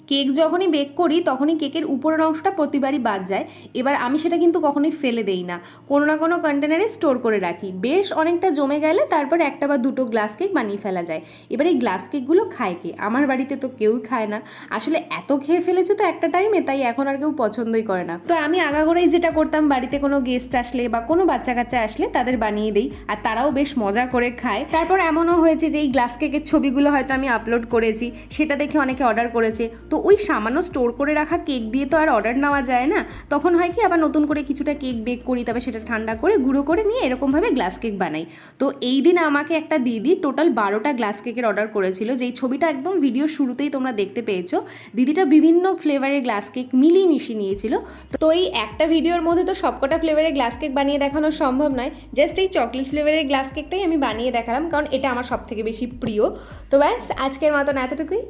Cake যখনই bake করি তখনই কেকের উপরের অংশটা প্রতিবারই বাদ যায়। এবার আমি সেটা কিন্তু কখনোই ফেলে দেই না, কোনো না কোনো কন্টেনারে স্টোর করে রাখি। বেশ অনেকটা জমে গেলে তারপর একটা বা দুটো গ্লাস কেক বানিয়ে ফেলা যায়। এবার এই গ্লাস কেকগুলো খায় কে? আমার বাড়িতে তো কেউই খায় না। আসলে এত খেয়ে ফেলেছে তো একটা টাইমে, তাই এখন আর কেউ পছন্দই করে না। তো আমি আগাগোড়াই যেটা করতাম, বাড়িতে কোনো গেস্ট আসলে বা কোনো বাচ্চা কাচ্চা আসলে তাদের বানিয়ে দিই, আর তারাও বেশ মজা করে খায়। তারপর এমনও হয়েছে যে এই গ্লাস কেকের ছবিগুলো হয়তো আমি আপলোড করেছি, সেটা দেখে অনেকে অর্ডার করেছে। তো ওই সামান্য স্টোর করে রাখা কেক দিয়ে তো আর অর্ডার নেওয়া যায় না। তখন হয় কি, আবার নতুন করে কিছুটা কেক বেক করি, তবে সেটা ঠান্ডা করে গুঁড়ো করে নিয়ে এরকমভাবে গ্লাস কেক বানাই। তো এই দিন আমাকে একটা দিদি টোটাল 12টা গ্লাস কেকের অর্ডার করেছিল, যেই ছবিটা একদম ভিডিও শুরুতেই তোমরা দেখতে পেয়েছো। দিদিটা বিভিন্ন ফ্লেভারের গ্লাস কেক মিলিয়ে মিশিয়ে নিয়েছিল। তো এই একটা ভিডিওর মধ্যে তো সবকটা ফ্লেভারের গ্লাস কেক বানিয়ে দেখানো সম্ভব নয়, জাস্ট এই চকলেট ফ্লেভারের গ্লাস কেকটাই আমি বানিয়ে দেখালাম, কারণ এটা আমার সব থেকে বেশি প্রিয়। তো ব্যাস, আজকের মতন এতটুকুই।